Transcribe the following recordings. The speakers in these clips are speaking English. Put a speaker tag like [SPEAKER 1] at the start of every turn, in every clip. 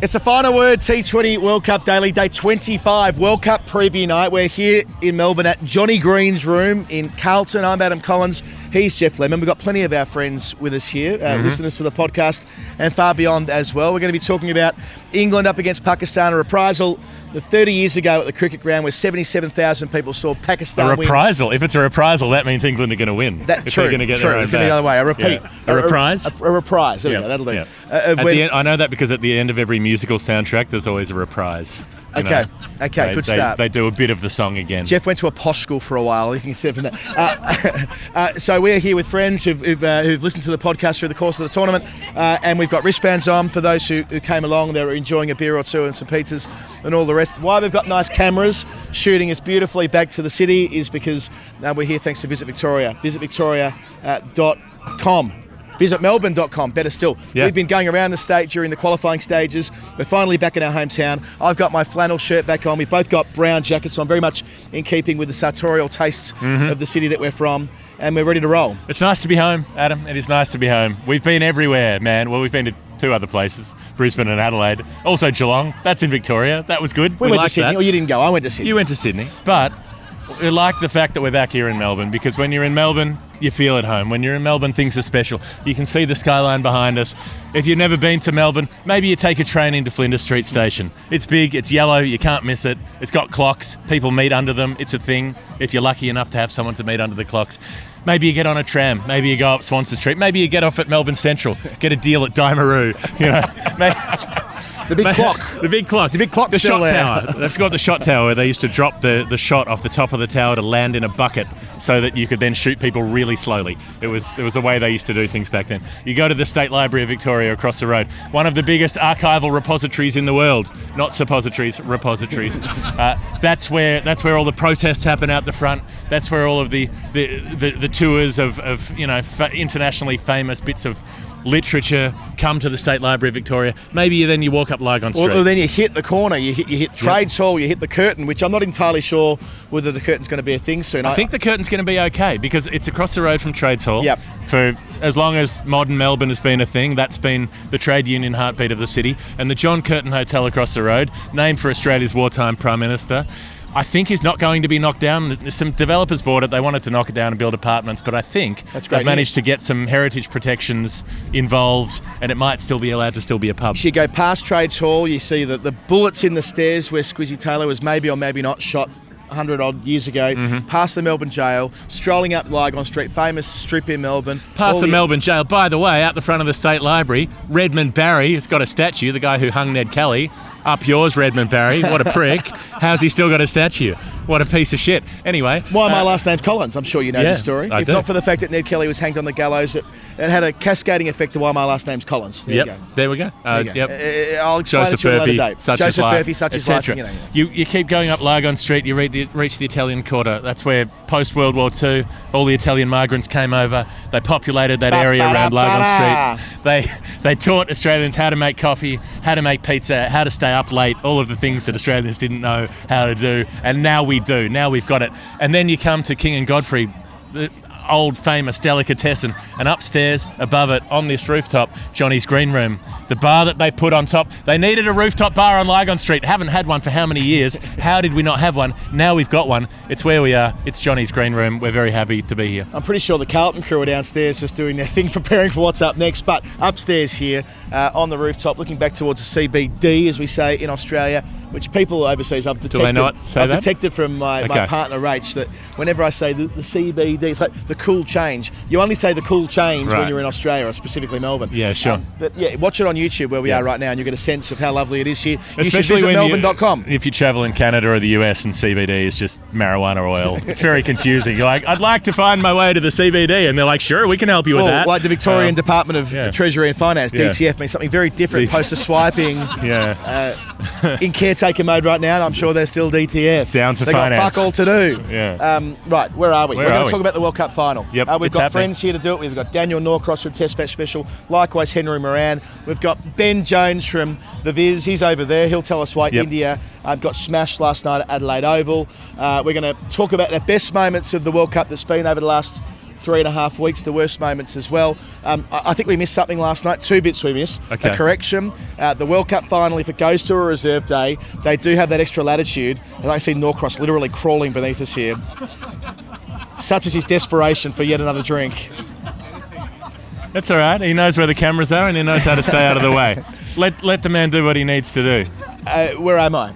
[SPEAKER 1] It's the final word, T20 World Cup Daily, day 25, World Cup preview night. We're here in Melbourne at Johnny Green's room in Carlton. I'm Adam Collins. He's Jeff Lemon. We've got plenty of our friends with us here, listeners to the podcast and far beyond as well. We're going to be talking about England up against Pakistan, a reprisal of 30 years ago at the cricket ground where 77,000 people saw Pakistan win.
[SPEAKER 2] A reprisal? If it's a reprisal, that means England are going to win.
[SPEAKER 1] That's true.
[SPEAKER 2] They're going to get
[SPEAKER 1] true. It's going to be the other way. A repeat.
[SPEAKER 2] Yeah. A reprise?
[SPEAKER 1] A reprise. There we go. That'll do.
[SPEAKER 2] Yeah. At the end, I know that because at the end of every musical soundtrack, there's always a reprise.
[SPEAKER 1] Okay, good start.
[SPEAKER 2] They do a bit of the song again.
[SPEAKER 1] Jeff went to a posh school for a while. You can see from that. So we're here with friends who've listened to the podcast through the course of the tournament, and we've got wristbands on for those who came along. They're enjoying a beer or two and some pizzas and all the rest. Why we've got nice cameras shooting us beautifully back to the city is because we're here thanks to Visit Victoria. VisitVictoria.com. VisitMelbourne.com, better still.
[SPEAKER 2] Yeah.
[SPEAKER 1] We've been going around the state during the qualifying stages. We're finally back in our hometown. I've got my flannel shirt back on. We've both got brown jackets on, very much in keeping with the sartorial tastes of the city that we're from, and we're ready to roll.
[SPEAKER 2] It's nice to be home, Adam. It is nice to be home. We've been everywhere, man. Well, we've been to two other places, Brisbane and Adelaide. Also Geelong. That's in Victoria. That was good.
[SPEAKER 1] We went to Sydney. Or you didn't go. I went to Sydney.
[SPEAKER 2] You went to Sydney. But we like the fact that we're back here in Melbourne, because when you're in Melbourne, you feel at home. When you're in Melbourne, things are special. You can see the skyline behind us. If you've never been to Melbourne, maybe you take a train into Flinders Street Station. It's big, it's yellow, you can't miss it. It's got clocks, people meet under them. It's a thing if you're lucky enough to have someone to meet under the clocks. Maybe you get on a tram, maybe you go up Swanston Street, maybe you get off at Melbourne Central, get a deal at Daimaroo,
[SPEAKER 1] The big clock.
[SPEAKER 2] The big clock.
[SPEAKER 1] The big clock.
[SPEAKER 2] The shot tower. They've got the shot tower where they used to drop the shot off the top of the tower to land in a bucket so that you could then shoot people really slowly. It was the way they used to do things back then. You go to the State Library of Victoria across the road, one of the biggest archival repositories in the world. Not suppositories, repositories. That's where all the protests happen out the front. That's where all of the tours of internationally famous bits of literature come to the State Library of Victoria. Maybe then you walk up Lygon Street.
[SPEAKER 1] Or then you hit the corner, you hit Trades Hall, you hit the curtain, which I'm not entirely sure whether the curtain's going to be a thing soon.
[SPEAKER 2] I think the curtain's going to be okay because it's across the road from Trades Hall.
[SPEAKER 1] Yep.
[SPEAKER 2] For as long as modern Melbourne has been a thing, that's been the trade union heartbeat of the city. And the John Curtin Hotel across the road, named for Australia's wartime Prime Minister, I think is not going to be knocked down. Some developers bought it. They wanted to knock it down and build apartments, but I think they've managed to get some heritage protections involved, and it might still be allowed to still be a pub.
[SPEAKER 1] You go past Trades Hall, you see the bullets in the stairs where Squizzy Taylor was maybe or maybe not shot 100 odd years ago, past the Melbourne jail, strolling up Lygon Street, famous strip in Melbourne.
[SPEAKER 2] Past the Melbourne jail. By the way, out the front of the State Library, Redmond Barry has got a statue, the guy who hung Ned Kelly. Up yours, Redmond Barry. What a prick. How's he still got a statue? What a piece of shit. Anyway.
[SPEAKER 1] Why my last name's Collins. I'm sure you know the story.
[SPEAKER 2] I
[SPEAKER 1] If
[SPEAKER 2] do.
[SPEAKER 1] not for the fact that Ned Kelly was hanged on the gallows, it had a cascading effect to why my last name's Collins. There you go.
[SPEAKER 2] There we go.
[SPEAKER 1] There you go.
[SPEAKER 2] Yep.
[SPEAKER 1] I'll explain
[SPEAKER 2] Joseph
[SPEAKER 1] it to you
[SPEAKER 2] Murphy,
[SPEAKER 1] another day.
[SPEAKER 2] such
[SPEAKER 1] Joseph
[SPEAKER 2] as life,
[SPEAKER 1] Murphy, such as life.
[SPEAKER 2] You keep going up Lygon Street, you reach the Italian Quarter. That's where post-World War II, all the Italian migrants came over. They populated that area around Lygon Street. They taught Australians how to make coffee, how to make pizza, how to stay up late, all of the things that Australians didn't know how to do. And now we do. Now we've got it. And then you come to King and Godfrey, the old famous delicatessen, and upstairs above it on this rooftop, Johnny's Green Room, the bar that they put on top. They needed a rooftop bar on Lygon Street. Haven't had one for how many years? How did we not have one? Now we've got one. It's where we are. It's Johnny's Green Room. We're very happy to be here.
[SPEAKER 1] I'm pretty sure the Carlton crew are downstairs just doing their thing, preparing for what's up next. But upstairs here on the rooftop, looking back towards the CBD, as we say in Australia, which people overseas I've detected.
[SPEAKER 2] Do they not say that?
[SPEAKER 1] I've detected from my partner Rach that whenever I say the CBD, it's like the cool change. You only say the cool change when you're in Australia, or specifically Melbourne.
[SPEAKER 2] Yeah, sure.
[SPEAKER 1] But yeah, watch it on YouTube where we are right now, and you get a sense of how lovely it is here.
[SPEAKER 2] Especially
[SPEAKER 1] when Melbourne.com.
[SPEAKER 2] If you travel in Canada or the US and CBD is just marijuana oil, it's very confusing. You're like, I'd like to find my way to the CBD, and they're like, sure, we can help you with that.
[SPEAKER 1] Like the Victorian Department of Treasury and Finance, DTF, means something very different post to swiping. In caretaker mode right now, I'm sure they're still DTF.
[SPEAKER 2] Down to
[SPEAKER 1] They've
[SPEAKER 2] finance.
[SPEAKER 1] got fuck all to do. Right, where are we? We're going to talk about the World Cup final.
[SPEAKER 2] Yep,
[SPEAKER 1] we've got friends here to do it. We've got Daniel Norcross from Test Match Special, likewise Henry Moran. We've got Ben Jones from The Viz. He's over there. He'll tell us why India got smashed last night at Adelaide Oval. We're going to talk about the best moments of the World Cup that's been over the last 3.5 weeks, the worst moments as well. I think we missed something last night. 2 bits we missed.
[SPEAKER 2] Okay.
[SPEAKER 1] A correction. The World Cup final, if it goes to a reserve day, they do have that extra latitude. And I see Norcross literally crawling beneath us here. Such is his desperation for yet another drink.
[SPEAKER 2] That's all right. He knows where the cameras are and he knows how to stay out of the way. Let the man do what he needs to do.
[SPEAKER 1] Where am I?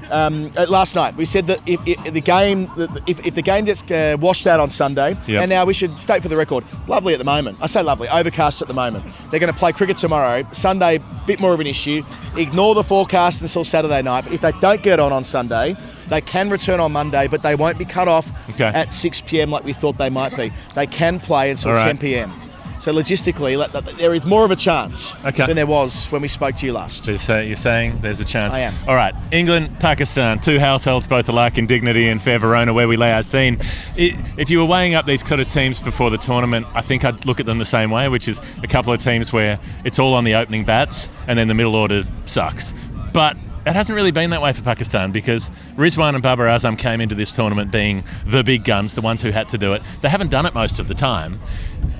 [SPEAKER 1] Last night we said that if the game gets washed out on Sunday, and now we should state for the record, it's lovely at the moment. I say lovely, overcast at the moment. They're going to play cricket tomorrow. Sunday, bit more of an issue. Ignore the forecast until Saturday night. But if they don't get on Sunday, they can return on Monday, but they won't be cut off at 6 p.m. like we thought they might be. They can play until 10 p.m. So logistically, there is more of a chance than there was when we spoke to you last.
[SPEAKER 2] So you're saying there's a chance?
[SPEAKER 1] I am.
[SPEAKER 2] All right. England, Pakistan, 2 households both alike in dignity and fair Verona, where we lay our scene. If you were weighing up these sort of teams before the tournament, I think I'd look at them the same way, which is a couple of teams where it's all on the opening bats and then the middle order sucks. But it hasn't really been that way for Pakistan because Rizwan and Babar Azam came into this tournament being the big guns, the ones who had to do it. They haven't done it most of the time.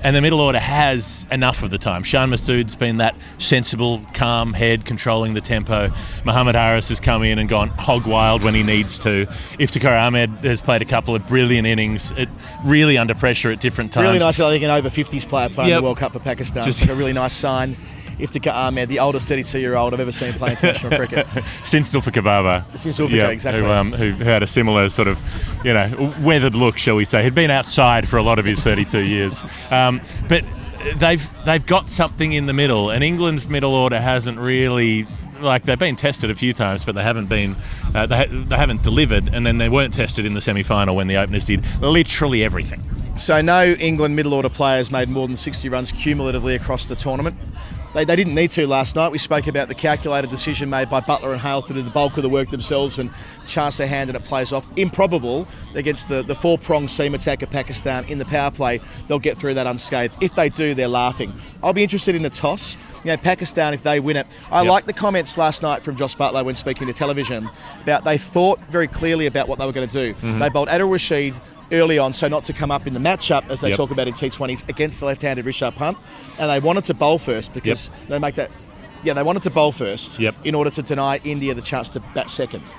[SPEAKER 2] And the middle order has enough of the time. Shan Masood's been that sensible, calm head controlling the tempo. Mohammad Haris has come in and gone hog wild when he needs to. Iftikhar Ahmed has played a couple of brilliant innings, really under pressure at different times.
[SPEAKER 1] Really nice, I think, an over-50s player playing the World Cup for Pakistan. It's a really nice sign. Iftikhar Ahmed, the oldest 32-year-old I've ever seen play international cricket.
[SPEAKER 2] Since Zulfikar Babar.
[SPEAKER 1] Since Zulfikar, exactly.
[SPEAKER 2] Who had a similar sort of, weathered look, shall we say. He'd been outside for a lot of his 32 years. But they've got something in the middle, and England's middle order hasn't really... they've been tested a few times, but they haven't been, they haven't delivered, and then they weren't tested in the semi-final when the openers did literally everything.
[SPEAKER 1] So no England middle order players made more than 60 runs cumulatively across the tournament. They didn't need to last night. We spoke about the calculated decision made by Butler and Hales to do the bulk of the work themselves and chance their hand and it plays off. Improbable against the four-pronged seam attack of Pakistan in the power play. They'll get through that unscathed. If they do, they're laughing. I'll be interested in a toss. Pakistan, if they win it. I like the comments last night from Josh Butler when speaking to television about they thought very clearly about what they were going to do. Mm-hmm. They bowled Adil Rashid early on, so not to come up in the matchup, as they talk about in T20s, against the left-handed Rishabh Pant. And they wanted to bowl first because they make that... Yeah, they wanted to bowl first in order to deny India the chance to bat second.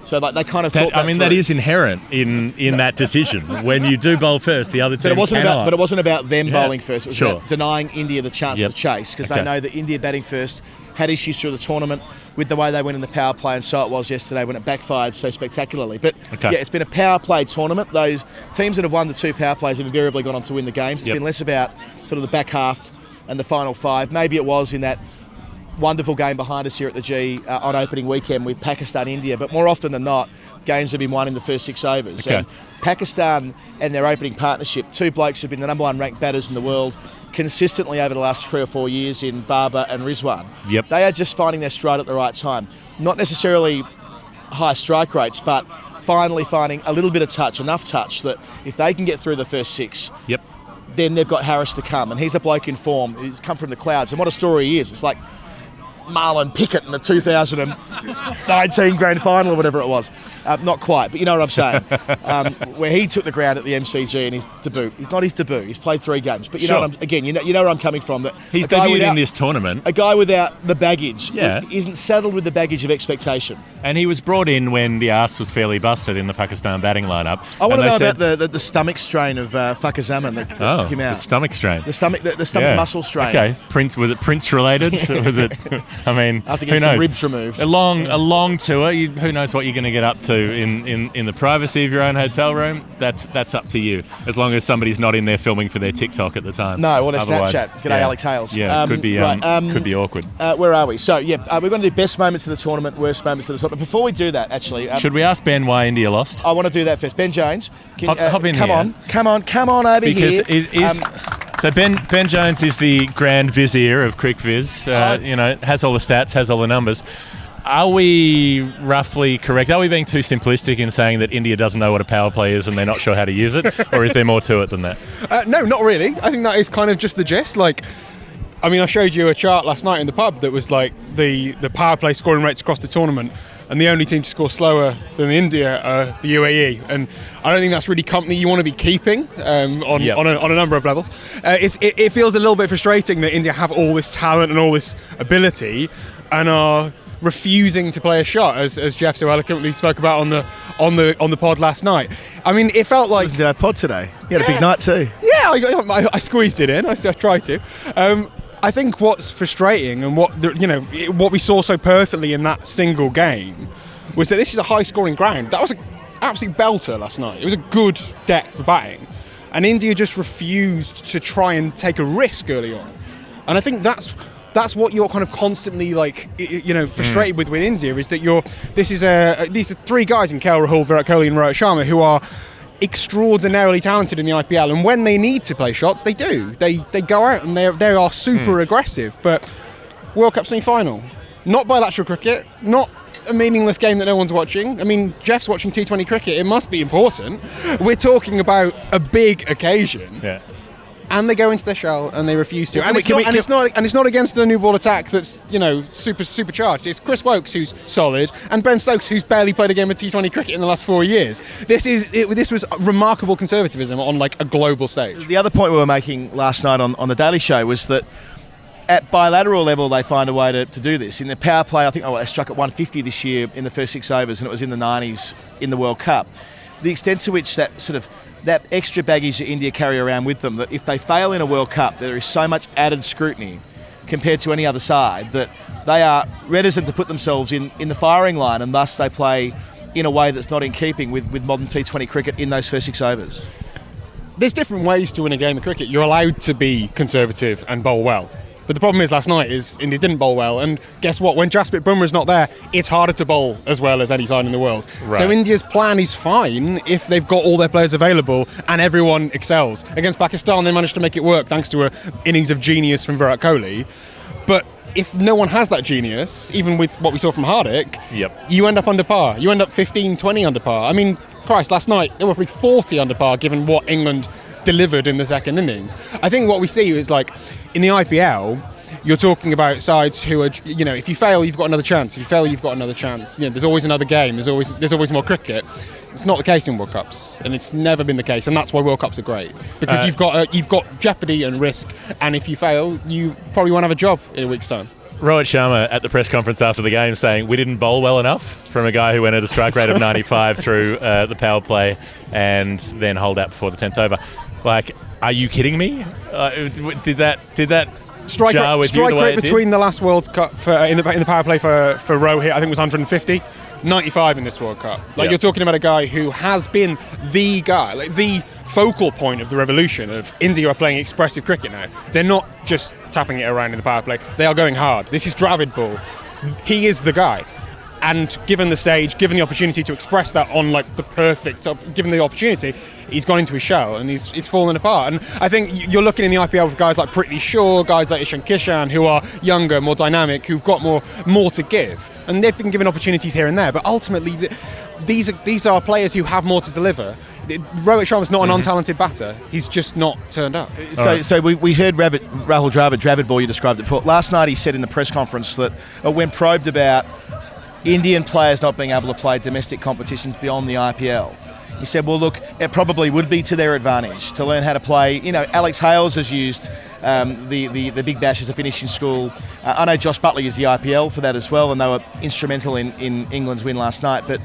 [SPEAKER 1] So they kind of thought
[SPEAKER 2] that is inherent in that decision. When you do bowl first, the other team cannot.
[SPEAKER 1] But it wasn't about them bowling first. It was about denying India the chance to chase, because they know that India batting first had issues through the tournament with the way they went in the power play, and so it was yesterday when it backfired so spectacularly. But it's been a power play tournament. Those teams that have won the 2 power plays have invariably gone on to win the games. It's been less about sort of the back half and the final 5. Maybe it was in that wonderful game behind us here at the G on opening weekend with Pakistan-India, but more often than not, games have been won in the first 6 overs. And Pakistan and their opening partnership, 2 blokes have been the number 1 ranked batters in the world consistently over the last 3 or 4 years in Barber and Rizwan. They are just finding their stride at the right time. Not necessarily high strike rates, but finally finding a little bit of touch, enough touch that if they can get through the first 6, then they've got Harris to come. And he's a bloke in form. He's come from the clouds. And what a story he is. It's like Marlon Pickett in the 2019 grand final or whatever it was. Not quite, but you know what I'm saying. Where he took the ground at the MCG in his debut. It's not his debut. He's played 3 games. But you know what you know where I'm coming from. That
[SPEAKER 2] he's debuted in this tournament.
[SPEAKER 1] A guy without the baggage isn't saddled with the baggage of expectation.
[SPEAKER 2] And he was brought in when the arse was fairly busted in the Pakistan batting lineup.
[SPEAKER 1] I want to know about the stomach strain of Fakhr Zaman that took him out.
[SPEAKER 2] The stomach strain.
[SPEAKER 1] The stomach muscle strain.
[SPEAKER 2] Okay. Was it Prince related? Was it? I mean,
[SPEAKER 1] I have to get some ribs removed.
[SPEAKER 2] A long tour. Who knows what you're going to get up to in the privacy of your own hotel room? That's up to you. As long as somebody's not in there filming for their TikTok at the time.
[SPEAKER 1] No, or their Snapchat. G'day, Alex Hales.
[SPEAKER 2] Yeah, could be awkward.
[SPEAKER 1] Where are we? So we're going to do best moments of the tournament, worst moments of the tournament. Before we do that, actually,
[SPEAKER 2] should we ask Ben why India lost?
[SPEAKER 1] I want to do that first. Ben Jones,
[SPEAKER 2] hop in here.
[SPEAKER 1] Come on over here.
[SPEAKER 2] So Ben Jones is the grand vizier of CricViz. Has all the stats, has all the numbers. Are we roughly correct? Are we being too simplistic in saying that India doesn't know what a power play is and they're not sure how to use it? Or is there more to it than that?
[SPEAKER 3] No, not really. I think that is kind of just the gist. I mean, I showed you a chart last night in the pub that was like the power play scoring rates across the tournament, and the only team to score slower than India are the UAE, and I don't think that's really company you want to be keeping on a number of levels. It feels a little bit frustrating that India have all this talent and all this ability and are refusing to play a shot, as Jeff so eloquently spoke about on the pod last night. I mean, it felt like...
[SPEAKER 1] Listened to our pod today. You had a big night too.
[SPEAKER 3] Yeah, I squeezed it in. I tried to. I think what's frustrating and what we saw so perfectly in that single game was that this is a high-scoring ground. That was an absolute belter last night. It was a good deck for batting, and India just refused to try and take a risk early on. And I think that's what you're kind of constantly frustrated with India, is that these are three guys in KL Rahul, Virat Kohli, and Rohit Sharma who are extraordinarily talented in the IPL, and when they need to play shots, they do. They go out and they are super aggressive. But World Cup semi-final, not bilateral cricket, not a meaningless game that no one's watching. I mean, Jeff's watching T20 cricket. It must be important. We're talking about a big occasion.
[SPEAKER 2] Yeah.
[SPEAKER 3] And they go into their shell and they refuse to.
[SPEAKER 1] Well,
[SPEAKER 3] And it's not against a new ball attack that's supercharged. It's Chris Woakes who's solid, and Ben Stokes who's barely played a game of T20 cricket in the last 4 years. This was remarkable conservatism on like a global stage.
[SPEAKER 1] The other point we were making last night on the Daily Show was that at bilateral level they find a way to do this. In the power play, I think they struck at 150 this year in the first 6 overs, and it was in the 90s in the World Cup. The extent to which that extra baggage that India carry around with them, that if they fail in a World Cup, there is so much added scrutiny compared to any other side that they are reticent to put themselves in the firing line, and thus they play in a way that's not in keeping with modern T20 cricket in those first 6 overs.
[SPEAKER 3] There's different ways to win a game of cricket. You're allowed to be conservative and bowl well. But the problem is last night is India didn't bowl well, and guess what? When Jasprit Bumrah's not there, it's harder to bowl as well as any side in the world.
[SPEAKER 2] Right.
[SPEAKER 3] So India's plan is fine if they've got all their players available and everyone excels. Against Pakistan, they managed to make it work thanks to an innings of genius from Virat Kohli. But if no one has that genius, even with what we saw from Hardik, you end up under par. You end up 15, 20 under par. I mean, Christ, last night they were probably 40 under par given what England delivered in the second innings. I think what we see is like in the IPL, you're talking about sides who are, if you fail, you've got another chance. If you fail, you've got another chance. There's always another game. There's always more cricket. It's not the case in World Cups, and it's never been the case. And that's why World Cups are great, because you've got jeopardy and risk. And if you fail, you probably won't have a job in a week's time.
[SPEAKER 2] Rohit Sharma at the press conference after the game saying we didn't bowl well enough, from a guy who went at a strike rate of 95 through the power play and then holed out before the 10th over. Like, are you kidding me? Did that
[SPEAKER 3] strike
[SPEAKER 2] jar with
[SPEAKER 3] strike
[SPEAKER 2] you the way
[SPEAKER 3] rate
[SPEAKER 2] it
[SPEAKER 3] between the last World Cup in the power play for Rohit, I think, was 150. 95 in this World Cup. You're talking about a guy who has been the guy, like the focal point of the revolution of India are playing expressive cricket now. They're not just tapping it around in the power play. They are going hard. This is Dravid ball. He is the guy. And given the stage, given the opportunity to express that on like the perfect, given the opportunity, he's gone into his shell and it's fallen apart. And I think you're looking in the IPL with guys like Prithvi Shaw, guys like Ishan Kishan, who are younger, more dynamic, who've got more to give. And they've been given opportunities here and there. But ultimately, these are players who have more to deliver. Rohit Sharma's not an untalented batter. He's just not turned up.
[SPEAKER 1] So we heard Rahul Dravid ball, you described it. Last night he said in the press conference that when probed about Indian players not being able to play domestic competitions beyond the IPL, he said, well, look, it probably would be to their advantage to learn how to play. Alex Hales has used the Big Bash as a finishing school. I know Josh Buckley used the IPL for that as well, and they were instrumental in England's win last night. But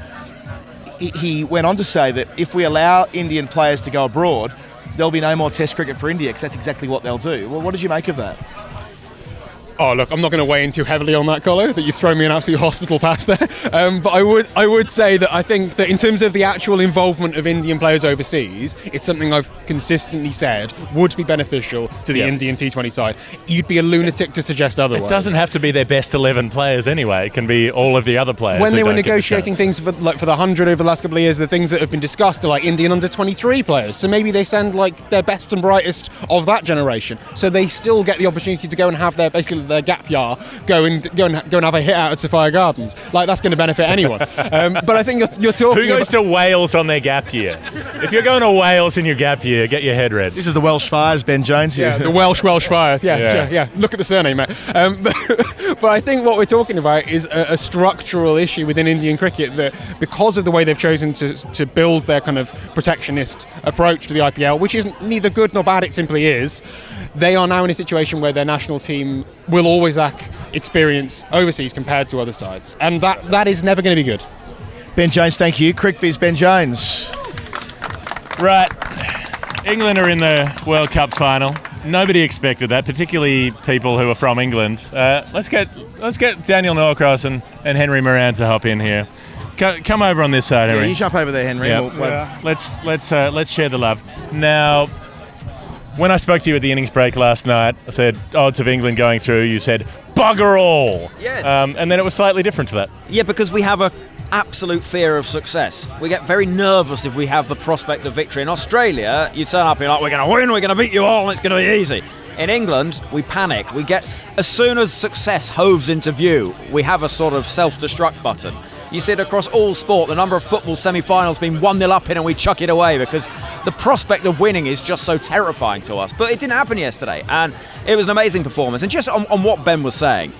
[SPEAKER 1] he went on to say that if we allow Indian players to go abroad, there'll be no more Test cricket for India, because that's exactly what they'll do. Well, what did you make of that?
[SPEAKER 3] Oh, look, I'm not going to weigh in too heavily on that, Colo, that you've thrown me an absolute hospital pass there. But I would say that I think that in terms of the actual involvement of Indian players overseas, it's something I've consistently said would be beneficial to the Indian T20 side. You'd be a lunatic to suggest otherwise.
[SPEAKER 2] It doesn't have to be their best 11 players anyway. It can be all of the other players.
[SPEAKER 3] When they were negotiating things for the 100 over the last couple of years, the things that have been discussed are like Indian under 23 players. So maybe they send like their best and brightest of that generation. So they still get the opportunity to go and have basically their gap year go and have a hit out at Sophia Gardens. Like, that's going to benefit anyone. But I think you're talking.
[SPEAKER 2] Who goes to Wales on their gap year? If you're going to Wales in your gap year, get your head read.
[SPEAKER 1] This is the Welsh Fires, Ben Jones here.
[SPEAKER 3] Yeah, the Welsh Fires. Yeah. Look at the surname, mate. But I think what we're talking about is a structural issue within Indian cricket that, because of the way they've chosen to build their kind of protectionist approach to the IPL, which is neither good nor bad, it simply is, they are now in a situation where their national team will always lack experience overseas compared to other sides. And that is never going to be good.
[SPEAKER 1] Ben Jones, thank you. Crick Viz, Ben Jones.
[SPEAKER 2] Right. England are in the World Cup final. Nobody expected that, particularly people who are from England. Let's get Daniel Norcross and Henry Moran to hop in here. Come over on this side, Henry.
[SPEAKER 1] Yeah, you jump over there, Henry.
[SPEAKER 2] Yeah. Let's share the love. Now, when I spoke to you at the innings break last night, I said odds of England going through. You said bugger all.
[SPEAKER 4] Yes.
[SPEAKER 2] And then it was slightly different to that.
[SPEAKER 4] Yeah, because we have a absolute fear of success. We get very nervous if we have the prospect of victory. In Australia, you turn up and you're like, we're going to win, we're going to beat you all, and it's going to be easy. In England, we panic. We get, as soon as success hoves into view, we have a sort of self-destruct button. You see it across all sport, the number of football semi-finals being 1-0 up in and we chuck it away because the prospect of winning is just so terrifying to us. But it didn't happen yesterday, and it was an amazing performance. And just on what Ben was saying,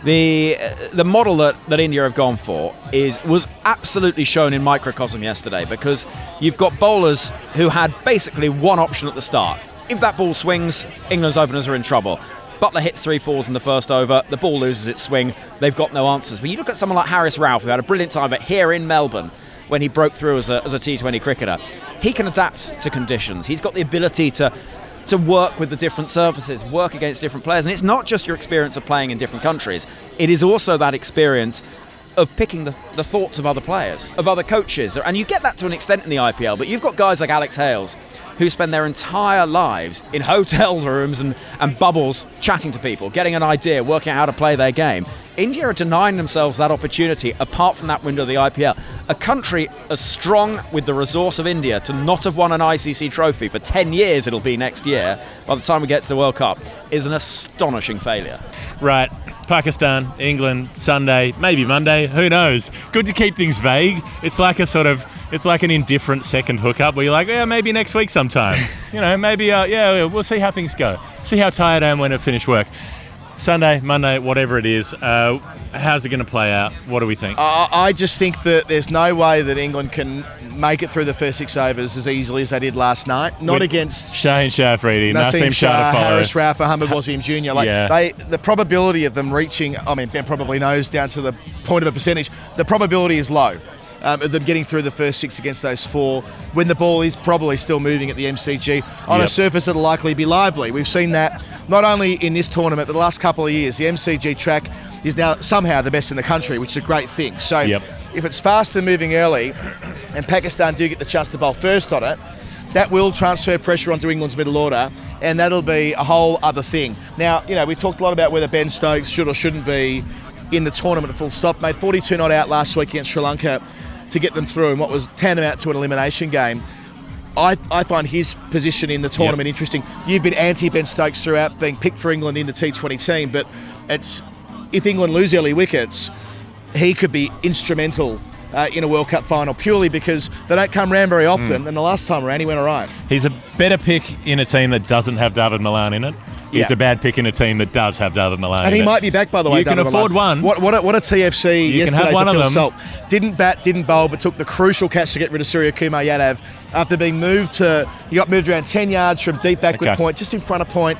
[SPEAKER 4] the model that India have gone for was absolutely shown in microcosm yesterday, because you've got bowlers who had basically one option at the start. If that ball swings, England's openers are in trouble. Butler hits 3-4s in the first over, the ball loses its swing, they've got no answers. But you look at someone like Harris Ralph, who had a brilliant time here in Melbourne when he broke through as a T20 cricketer. He can adapt to conditions. He's got the ability to work with the different surfaces, work against different players. And it's not just your experience of playing in different countries. It is also that experience of picking the thoughts of other players, of other coaches. And you get that to an extent in the IPL, but you've got guys like Alex Hales who spend their entire lives in hotel rooms and bubbles chatting to people, getting an idea, working out how to play their game. India are denying themselves that opportunity apart from that window of the IPL. A country as strong with the resource of India to not have won an ICC trophy for 10 years, it'll be next year, by the time we get to the World Cup, is an astonishing failure.
[SPEAKER 2] Right. Pakistan, England, Sunday, maybe Monday, who knows? Good to keep things vague. It's like an indifferent second hookup where you're like, yeah, maybe next week sometime. Maybe, we'll see how things go. See how tired I am when I finish work. Sunday, Monday, whatever it is, how's it going to play out? What do we think?
[SPEAKER 1] I just think that there's no way that England can make it through the first 6 overs as easily as they did last night. Not
[SPEAKER 2] with
[SPEAKER 1] against
[SPEAKER 2] Shaheen Shah Afridi, Naseem Shah to follow.
[SPEAKER 1] Harris Ralph, Muhammad Wasim Jr. The probability of them reaching, Ben probably knows down to the point of a percentage, the probability is low. Of them getting through the first 6 against those 4 when the ball is probably still moving at the MCG on a surface that'll likely be lively. We've seen that not only in this tournament but the last couple of years. The MCG track is now somehow the best in the country, which is a great thing. So if it's fast and moving early and Pakistan do get the chance to bowl first on it, that will transfer pressure onto England's middle order, and that'll be a whole other thing. Now, we talked a lot about whether Ben Stokes should or shouldn't be in the tournament full stop. Made 42 not out last week against Sri Lanka to get them through in what was tantamount to an elimination game. I find his position in the tournament interesting. You've been anti-Ben Stokes throughout, being picked for England in the T20 team, but if England lose early wickets, he could be instrumental in a World Cup final, purely because they don't come round very often, and the last time around he went all right.
[SPEAKER 2] He's a better pick in a team that doesn't have David Malan in it. He's a bad pick in a team that does have David Malan.
[SPEAKER 1] And he might be back, by the way.
[SPEAKER 2] You can afford one.
[SPEAKER 1] What a TFC
[SPEAKER 2] you
[SPEAKER 1] yesterday
[SPEAKER 2] can have one
[SPEAKER 1] for Phil
[SPEAKER 2] of them.
[SPEAKER 1] Salt. Didn't bat, didn't bowl, but took the crucial catch to get rid of Surya Kumar Yadav after being he got moved around 10 yards from deep backward point, just in front of point,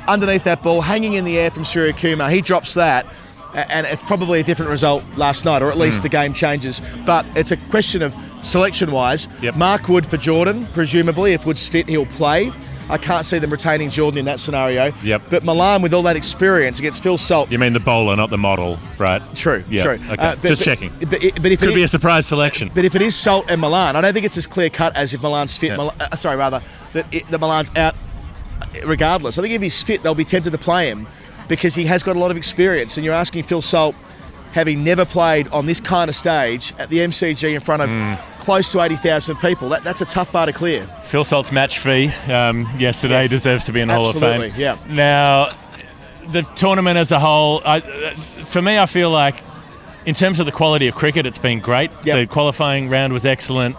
[SPEAKER 1] underneath that ball, hanging in the air from Surya Kumar. He drops that, and it's probably a different result last night, or at least the game changes. But it's a question of selection-wise. Mark Wood for Jordan, presumably. If Wood's fit, he'll play. I can't see them retaining Jordan in that scenario. But Malan, with all that experience against Phil Salt...
[SPEAKER 2] You mean the bowler, not the model, right?
[SPEAKER 1] True.
[SPEAKER 2] Okay. Just checking.
[SPEAKER 1] But if
[SPEAKER 2] Could be a surprise selection.
[SPEAKER 1] But if it is Salt and Malan, I don't think it's as clear-cut as if Malan's fit. That Malan's out regardless. I think if he's fit, they'll be tempted to play him because he has got a lot of experience. And you're asking Phil Salt, having never played on this kind of stage at the MCG in front of close to 80,000 people, that's a tough bar to clear.
[SPEAKER 2] Phil Salt's match fee yesterday deserves to be in the Hall of Fame.
[SPEAKER 1] Yeah.
[SPEAKER 2] Now, the tournament as a whole, for me, I feel like in terms of the quality of cricket, it's been great.
[SPEAKER 1] Yep.
[SPEAKER 2] The qualifying round was excellent.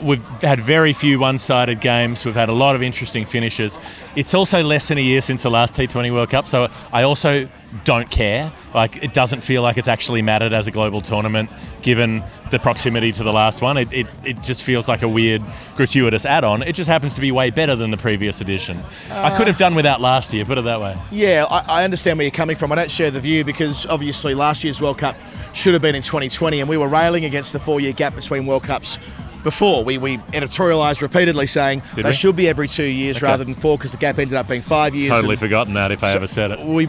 [SPEAKER 2] We've had very few one-sided games. We've had a lot of interesting finishes. It's also less than a year since the last T20 World Cup, so I also don't care. Like, it doesn't feel like it's actually mattered as a global tournament, given the proximity to the last one. It just feels like a weird, gratuitous add-on. It just happens to be way better than the previous edition. I could have done without last year, put it that way.
[SPEAKER 1] Yeah, I understand where you're coming from. I don't share the view because obviously last year's World Cup should have been in 2020, and we were railing against the 4-year gap between World Cups before. We editorialised repeatedly saying they should be every 2 years rather than 4 because the gap ended up being 5 years.
[SPEAKER 2] Totally forgotten that if I ever said it.
[SPEAKER 1] We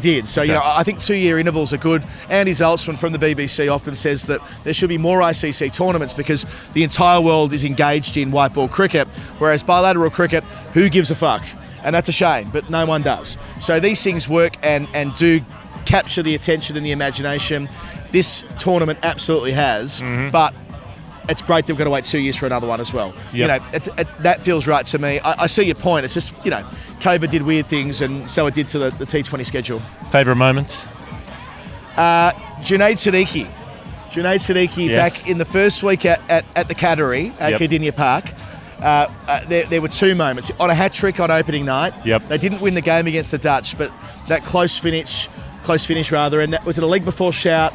[SPEAKER 1] did. So, I think 2-year intervals are good. Andy Zaltzman from the BBC often says that there should be more ICC tournaments because the entire world is engaged in white ball cricket, whereas bilateral cricket, who gives a fuck? And that's a shame, but no one does. So these things work and do capture the attention and the imagination. This tournament absolutely has, but it's great that we've got to wait 2 years for another one as well.
[SPEAKER 2] Yep.
[SPEAKER 1] That feels right to me. I see your point. It's just, COVID did weird things, and so it did to the T20 schedule.
[SPEAKER 2] Favourite moments?
[SPEAKER 1] Junaid Siddiqui
[SPEAKER 2] Yes.
[SPEAKER 1] back in the first week at the Cattery at Kardinia Park. There were two moments. On a hat-trick on opening night.
[SPEAKER 2] Yep.
[SPEAKER 1] They didn't win the game against the Dutch, but that close finish and that was it a leg before shout.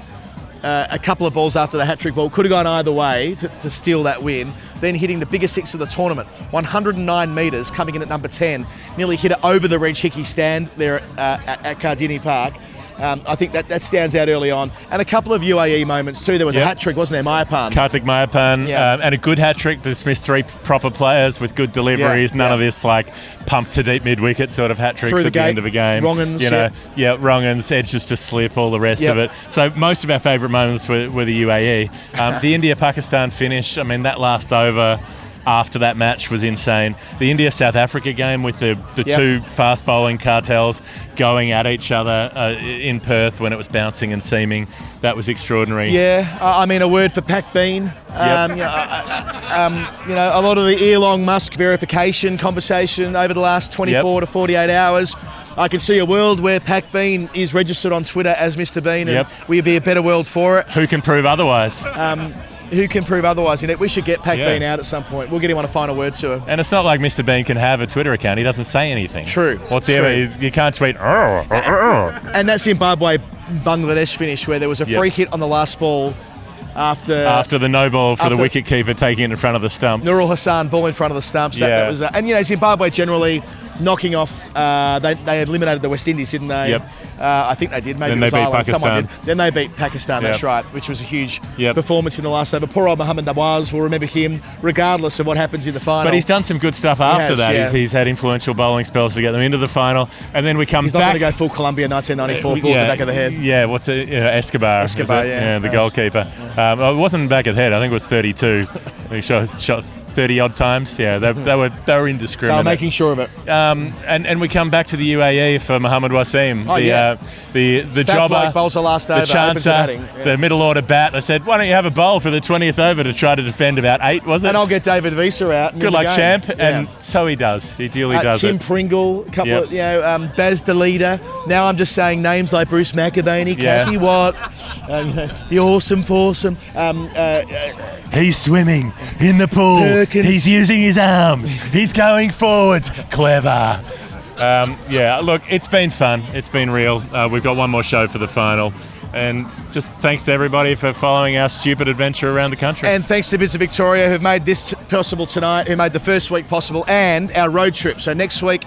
[SPEAKER 1] A couple of balls after the hat-trick ball could have gone either way to steal that win. Then hitting the biggest six of the tournament, 109 metres, coming in at number 10. Nearly hit it over the Reg Hickey stand there at Kardinia Park. I think that stands out early on. And a couple of UAE moments too. There was a hat-trick, wasn't there, Mayapan?
[SPEAKER 2] Kartik Mayapan, and a good hat-trick, dismissed 3 proper players with good deliveries. None of this pump to deep mid-wicket sort of hat-tricks at the end of a game.
[SPEAKER 1] Wrongans,
[SPEAKER 2] Wrongans, edges to slip, all the rest of it. So most of our favourite moments were the UAE. The India-Pakistan finish, I mean, that last over after that match was insane. The India-South Africa game with the two fast bowling cartels going at each other in Perth when it was bouncing and seaming, that was extraordinary.
[SPEAKER 1] Yeah, I mean, a word for Pac Bean. A lot of the Elon Musk verification conversation over the last 24 to 48 hours. I can see a world where Pac Bean is registered on Twitter as Mr. Bean, and we'd be a better world for it.
[SPEAKER 2] Who can prove otherwise?
[SPEAKER 1] Who can prove otherwise? We should get Pac Bean out at some point. We'll get him on a final word to him.
[SPEAKER 2] And it's not like Mr. Bean can have a Twitter account. He doesn't say anything.
[SPEAKER 1] True.
[SPEAKER 2] You can't tweet.
[SPEAKER 1] And that Zimbabwe-Bangladesh finish where there was a free hit on the last ball after the no ball for the wicket-keeper taking it in front of the stumps. Nurul Hassan ball in front of the stumps. That was, and Zimbabwe generally knocking off. They eliminated the West Indies, didn't they?
[SPEAKER 2] Yep.
[SPEAKER 1] I think they did. Maybe
[SPEAKER 2] then
[SPEAKER 1] it was
[SPEAKER 2] they beat
[SPEAKER 1] Ireland.
[SPEAKER 2] Pakistan.
[SPEAKER 1] Someone did. Then they beat Pakistan. That's right, which was a huge performance in the last over. Poor old Mohammad Nawaz. We'll remember him regardless of what happens in the final.
[SPEAKER 2] But he's done some good stuff after that. He's had influential bowling spells to get them into the final, and then we come
[SPEAKER 1] he's
[SPEAKER 2] back.
[SPEAKER 1] He's not going to go full Colombia 1994 ball in the back of the head.
[SPEAKER 2] Yeah, what's it? Escobar.
[SPEAKER 1] Escobar,
[SPEAKER 2] the goalkeeper. It wasn't back of the head. I think it was 32. He shot 30 odd times. Yeah, they were indiscriminate.
[SPEAKER 1] They were making sure of it.
[SPEAKER 2] And we come back to the UAE for Mohammad Wasim, the jobber,
[SPEAKER 1] bowls the last over,
[SPEAKER 2] chancer, the middle order bat. I said, why don't you have a bowl for the 20th over to try to defend about 8? Was it?
[SPEAKER 1] And I'll get David Visa out.
[SPEAKER 2] Good luck, champ. And so he does. He duly does.
[SPEAKER 1] Tim Pringle, a couple of Baz DeLeader. Now I'm just saying names like Bruce McAvaney, Kathy Watt, the awesome foursome.
[SPEAKER 2] He's swimming in the pool. Perkins. He's using his arms. He's going forwards. Clever. Look, it's been fun. It's been real. We've got one more show for the final. And just thanks to everybody for following our stupid adventure around the country.
[SPEAKER 1] And thanks to Visit Victoria, who've made this possible tonight, who made the first week possible, and our road trip. So next week,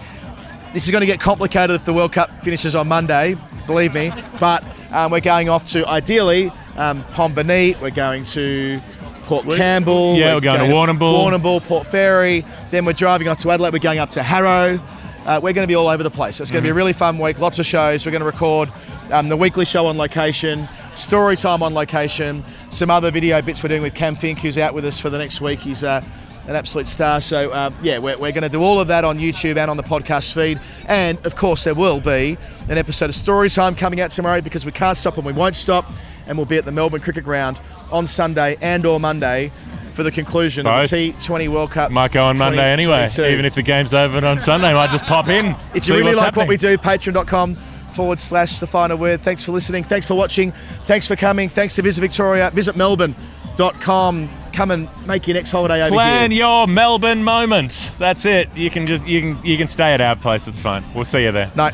[SPEAKER 1] this is going to get complicated if the World Cup finishes on Monday, believe me. But we're going off to, ideally, Pombanite. We're going to Port Campbell.
[SPEAKER 2] Yeah, we're going to
[SPEAKER 1] Warrnambool, Port Fairy. Then we're driving up to Adelaide. We're going up to Harrow. We're going to be all over the place. It's going to be a really fun week. Lots of shows. We're going to record the weekly show on location, story time on location, some other video bits we're doing with Cam Fink, who's out with us for the next week. He's an absolute star. So, we're going to do all of that on YouTube and on the podcast feed. And, of course, there will be an episode of Story Time coming out tomorrow because we can't stop and we won't stop. And we'll be at the Melbourne Cricket Ground on Sunday and or Monday for the conclusion of the T20 World Cup.
[SPEAKER 2] Might go on Monday anyway. Even if the game's over on Sunday, might just pop in.
[SPEAKER 1] If you really like what we do, patreon.com the final word. Thanks for listening. Thanks for watching. Thanks for coming. Thanks to Visit Victoria. Visit Melbourne.com. Come and make your next holiday over
[SPEAKER 2] Plan
[SPEAKER 1] here.
[SPEAKER 2] your Melbourne moment. That's it. You can stay at our place. It's fine. We'll see you there.
[SPEAKER 1] No.